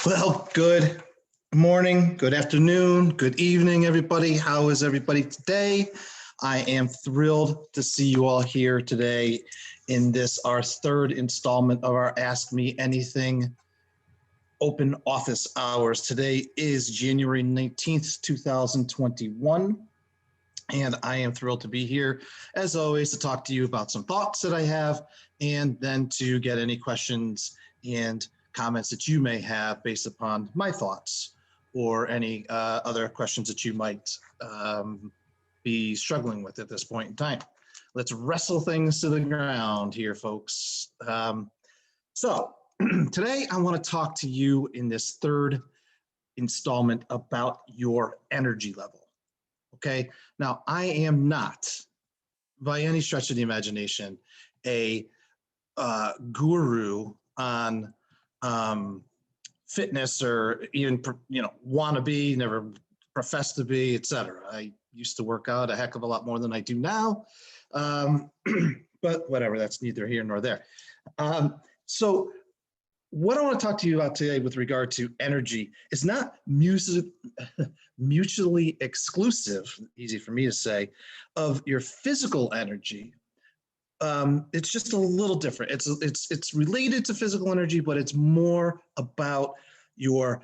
Well, good morning, good afternoon, good evening, everybody. How is everybody today? I am thrilled to see you all here today in this, our third installment of our Ask Me Anything open office hours. Today is January 19th, 2021. And I am thrilled to be here, as always, to talk to you about some thoughts that I have and then to get any questions and comments that you may have based upon my thoughts or any other questions that you might be struggling with at this point in time. Let's wrestle things to the ground here, folks. So today I want to talk to you in this third installment about your energy level. Okay, now I am not, by any stretch of the imagination, a guru on fitness or even wanna be, never profess to be, etc. I used to work out a heck of a lot more than I do now, but whatever. That's neither here nor there. So what I want to talk to you about today with regard to energy is not mutually exclusive, easy for me to say, of your physical energy. It's just a little different. It's related to physical energy, but it's more about your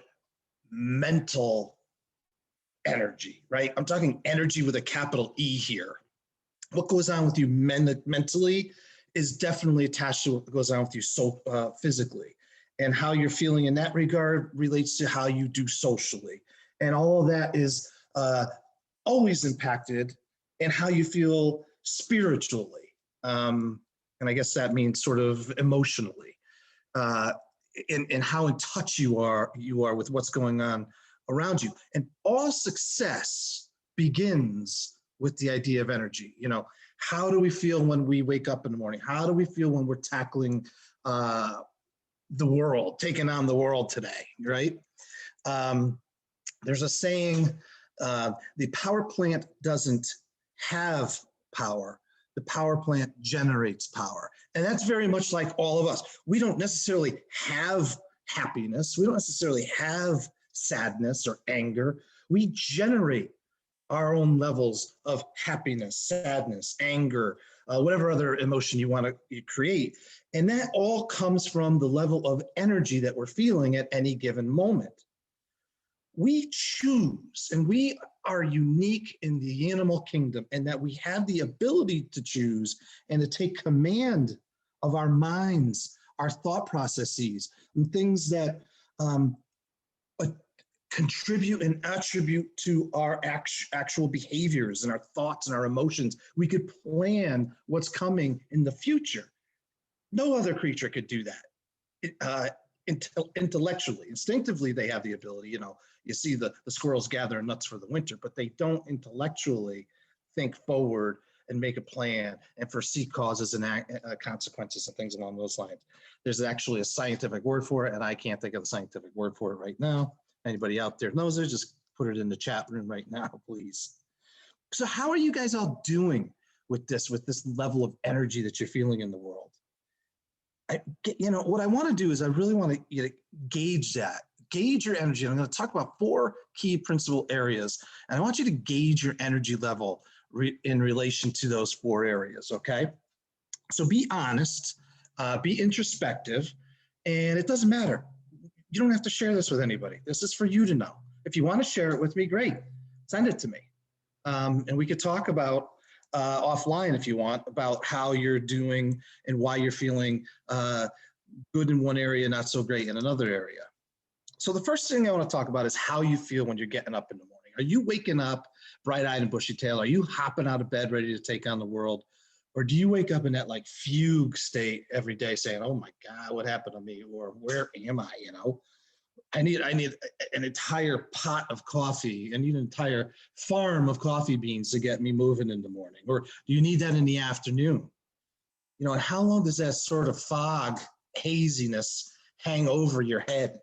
mental energy, right? I'm talking energy with a capital E here. What goes on with you mentally is definitely attached to what goes on with you physically. And how you're feeling in that regard relates to how you do socially. And all of that is always impacted in how you feel spiritually. And I guess that means sort of emotionally, and how in touch you are with what's going on around you. And all success begins with the idea of energy. You know, how do we feel when we wake up in the morning? How do we feel when we're tackling the world, taking on the world today, right? There's a saying, the power plant doesn't have power. The power plant generates power. And that's very much like all of us. We don't necessarily have happiness. We don't necessarily have sadness or anger. We generate our own levels of happiness, sadness, anger, whatever other emotion you want to create. And that all comes from the level of energy that we're feeling at any given moment. We choose, and we are unique in the animal kingdom, and that we have the ability to choose and to take command of our minds, our thought processes, and things that contribute and attribute to our actual behaviors and our thoughts and our emotions. We could plan what's coming in the future. No other creature could do that. Intellectually, instinctively, they have the ability. You know, you see the squirrels gather nuts for the winter, but they don't intellectually think forward and make a plan and foresee causes and consequences and things along those lines. There's actually a scientific word for it, and I can't think of the scientific word for it right now. Anybody out there knows it, just put it in the chat room right now, please. So how are you guys all doing with this level of energy that you're feeling in the world? What I want to do is I really want to gauge that. Gauge your energy. I'm going to talk about 4 key principal areas, and I want you to gauge your energy level in relation to those 4 areas, okay? So be honest, be introspective, and it doesn't matter. You don't have to share this with anybody. This is for you to know. If you want to share it with me, great. Send it to me. And we could talk about offline if you want, about how you're doing and why you're feeling good in one area, not so great in another area. So the first thing I want to talk about is how you feel when you're getting up in the morning. Are you waking up bright-eyed and bushy-tailed? Are you hopping out of bed ready to take on the world? Or do you wake up in that like fugue state every day saying, oh my God, what happened to me? Or where am I, I need an entire pot of coffee. I need an entire farm of coffee beans to get me moving in the morning. Or do you need that in the afternoon? And how long does that sort of fog, haziness hang over your head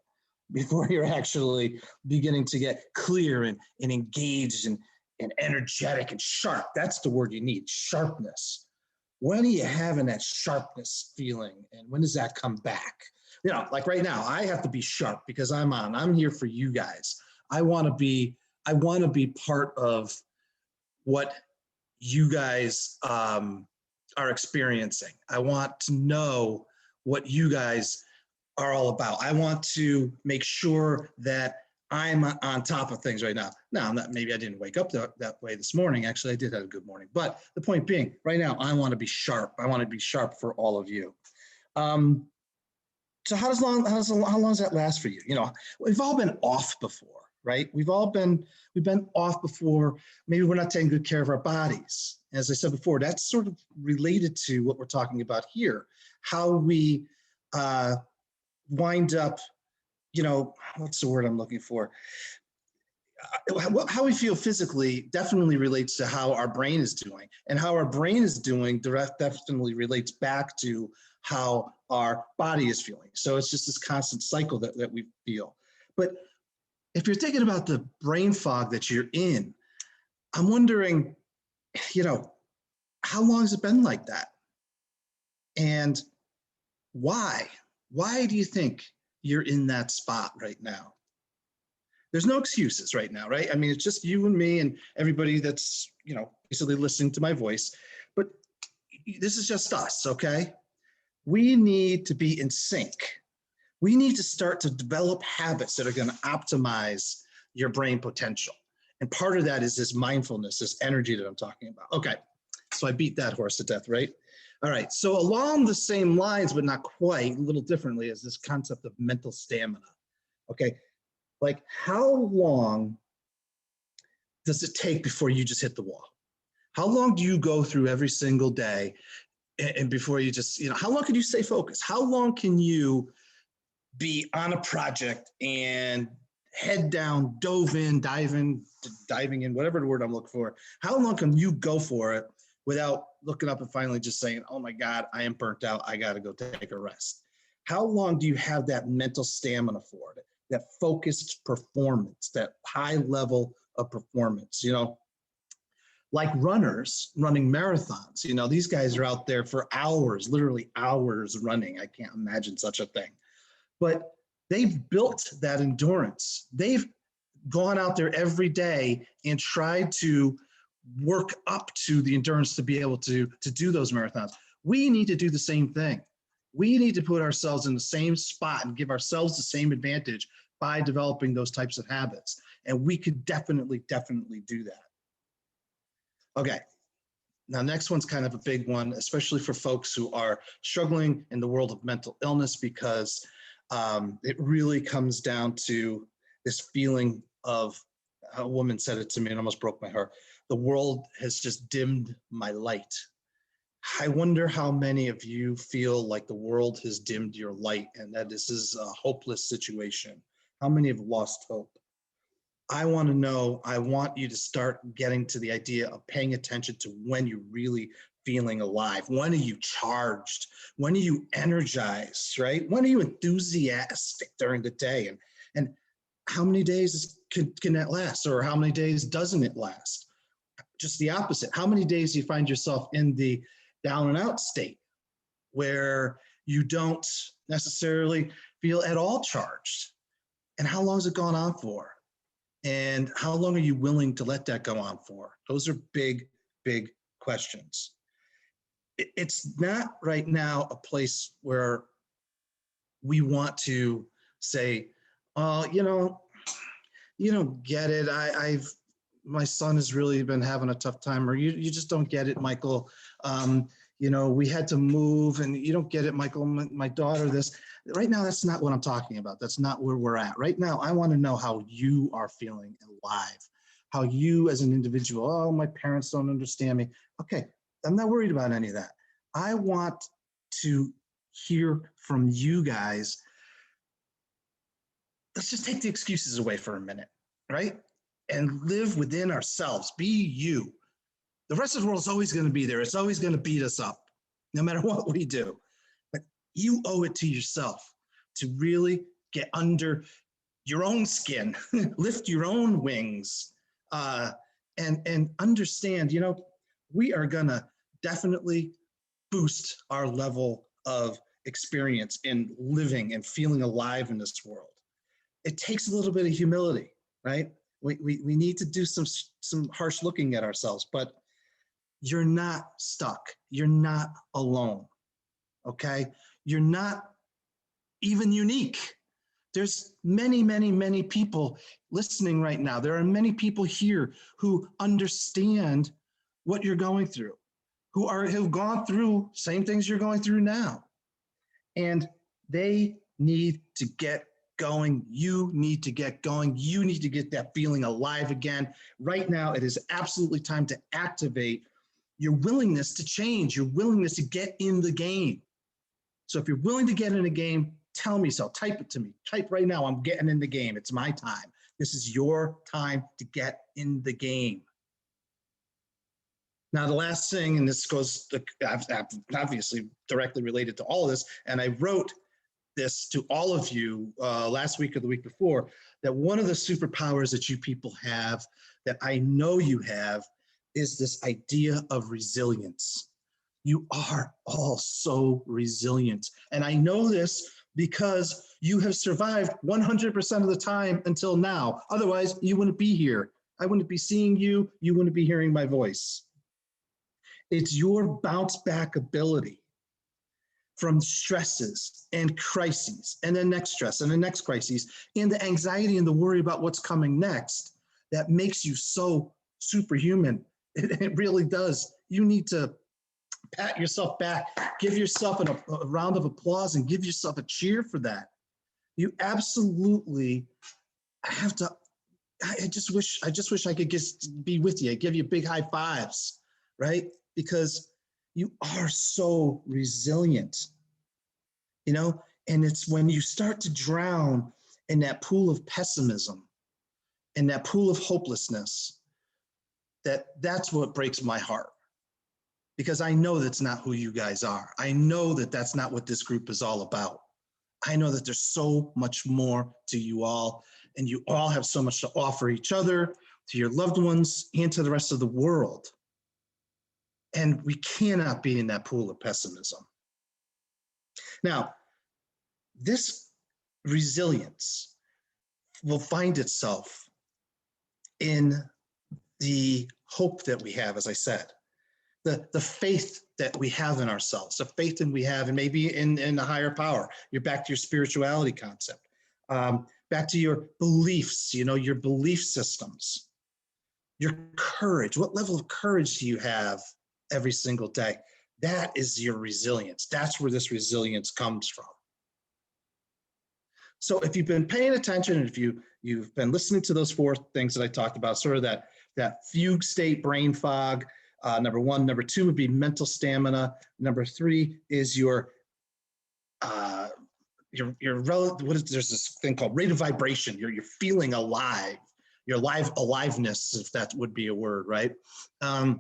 before you're actually beginning to get clear and engaged and energetic and sharp? That's the word you need, sharpness. When are you having that sharpness feeling, and when does that come back? Like right now, I have to be sharp because I'm here for you guys. I want to be, I want to be part of what you guys are experiencing. I want to know what you guys are all about. I want to make sure that I'm on top of things right now. Now, maybe I didn't wake up that way this morning. Actually, I did have a good morning. But the point being, right now, I want to be sharp. I want to be sharp for all of you. So how long does that last for you? We've all been off before, right? We've been off before. Maybe we're not taking good care of our bodies. As I said before, that's sort of related to what we're talking about here. How we wind up, what's the word I'm looking for? How we feel physically definitely relates to how our brain is doing, and how our brain is doing definitely relates back to how our body is feeling. So it's just this constant cycle that we feel. But if you're thinking about the brain fog that you're in, I'm wondering, how long has it been like that? And why? Why do you think you're in that spot right now? There's no excuses right now, right? I mean, it's just you and me and everybody that's, basically listening to my voice. But this is just us, okay? We need to be in sync. We need to start to develop habits that are going to optimize your brain potential. And part of that is this mindfulness, this energy that I'm talking about. Okay, so I beat that horse to death, right? All right, so along the same lines, but not quite, a little differently, is this concept of mental stamina. Okay, like how long does it take before you just hit the wall? How long do you go through every single day and before you just, how long can you stay focused? How long can you be on a project and head down, diving in, whatever the word I'm looking for? How long can you go for it without looking up and finally just saying, oh my God, I am burnt out. I got to go take a rest. How long do you have that mental stamina for it? That focused performance, that high level of performance, like runners running marathons, these guys are out there for hours, literally hours running. I can't imagine such a thing, but they've built that endurance. They've gone out there every day and tried to work up to the endurance to be able to do those marathons. We need to do the same thing. We need to put ourselves in the same spot and give ourselves the same advantage by developing those types of habits. And we could definitely do that. Okay, now next one's kind of a big one, especially for folks who are struggling in the world of mental illness, because it really comes down to this feeling of, a woman said it to me and almost broke my heart, the world has just dimmed my light. I wonder how many of you feel like the world has dimmed your light and that this is a hopeless situation. How many have lost hope? I want to know, I want you to start getting to the idea of paying attention to when you're really feeling alive. When are you charged? When are you energized, right? When are you enthusiastic during the day? And how many days can that last? Or how many days doesn't it last? Just the opposite. How many days do you find yourself in the down and out state where you don't necessarily feel at all charged? And how long has it gone on for? And how long are you willing to let that go on for? Those are big, big questions. It's not right now a place where we want to say, oh, you don't get it. My son has really been having a tough time, or you just don't get it, Michael. We had to move and you don't get it, Michael, my daughter, this. Right now, that's not what I'm talking about. That's not where we're at. Right now, I want to know how you are feeling alive, how you as an individual, oh, my parents don't understand me. Okay, I'm not worried about any of that. I want to hear from you guys. Let's just take the excuses away for a minute, right? And live within ourselves. Be you. The rest of the world is always going to be there. It's always going to beat us up, no matter what we do. But you owe it to yourself to really get under your own skin, lift your own wings, and understand, we are going to definitely boost our level of experience in living and feeling alive in this world. It takes a little bit of humility, right? We need to do some harsh looking at ourselves, but you're not stuck. You're not alone, okay? You're not even unique. There's many, many, many people listening right now. There are many people here who understand what you're going through, who've gone through same things you're going through now. And they need to get going. You need to get going. You need to get that feeling alive again. Right now, it is absolutely time to activate your willingness to change, your willingness to get in the game. So if you're willing to get in the game, tell me so. Type it to me. Type right now, I'm getting in the game. It's my time. This is your time to get in the game. Now, the last thing, and this goes obviously directly related to all of this, and I wrote this to all of you last week or the week before, that one of the superpowers that you people have, that I know you have, is this idea of resilience. You are all so resilient. And I know this because you have survived 100% of the time until now. Otherwise, you wouldn't be here. I wouldn't be seeing you. You wouldn't be hearing my voice. It's your bounce back ability from stresses and crises and the next stress and the next crises and the anxiety and the worry about what's coming next that makes you so superhuman. It really does. You need to pat yourself back, give yourself a round of applause and give yourself a cheer for that. You absolutely have to. I just wish I could just be with you. I give you big high fives, right? Because you are so resilient, you know? And it's when you start to drown in that pool of pessimism and that pool of hopelessness that's what breaks my heart. Because I know that's not who you guys are. I know that that's not what this group is all about. I know that there's so much more to you all, and you all have so much to offer each other, to your loved ones, and to the rest of the world. And we cannot be in that pool of pessimism. Now, this resilience will find itself in the hope that we have, as I said, the faith that we have in ourselves, the faith that we have, and maybe in a higher power. You're back to your spirituality concept, back to your beliefs, you know, your belief systems, your courage. What level of courage do you have every single day? That is your resilience. That's where this resilience comes from. So if you've been paying attention, and if you've been listening to those four things that I talked about, sort of that fugue state, brain fog, number one. Number two would be mental stamina. Number three is your relative. There's this thing called rate of vibration. You're feeling alive. Your aliveness, if that would be a word, right? And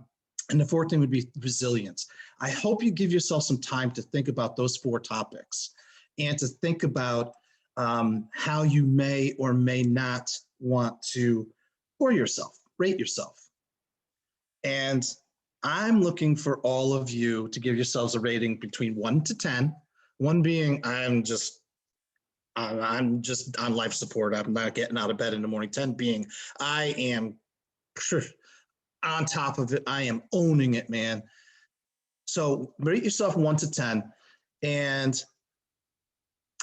the fourth thing would be resilience. I hope you give yourself some time to think about those four topics and to think about how you may or may not want to score yourself, rate yourself. And I'm looking for all of you to give yourselves a rating between 1 to 10. 1 being I'm just on life support. I'm not getting out of bed in the morning. 10 being I am on top of it. I am owning it, man. So rate yourself 1 to 10. And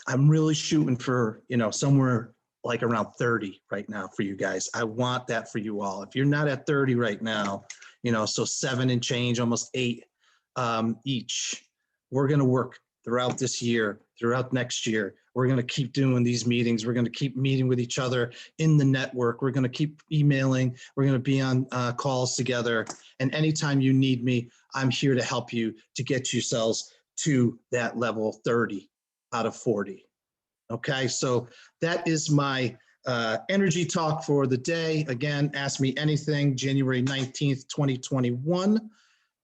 I'm really shooting for, somewhere like around 30 right now for you guys. I want that for you all. If you're not at 30 right now, so 7 and change, almost 8 each. We're going to work throughout this year, throughout next year. We're going to keep doing these meetings. We're going to keep meeting with each other in the network. We're going to keep emailing. We're going to be on calls together. And anytime you need me, I'm here to help you to get yourselves to that level 30 out of 40. Okay, so that is my energy talk for the day. Again, Ask Me Anything, January 19th, 2021.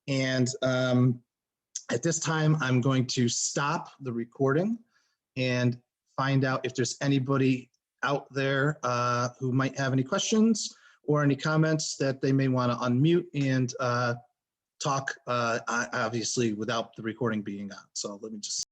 And at this time, I'm going to stop the recording and find out if there's anybody out there who might have any questions or any comments that they may want to unmute and talk, obviously, without the recording being on. So let me just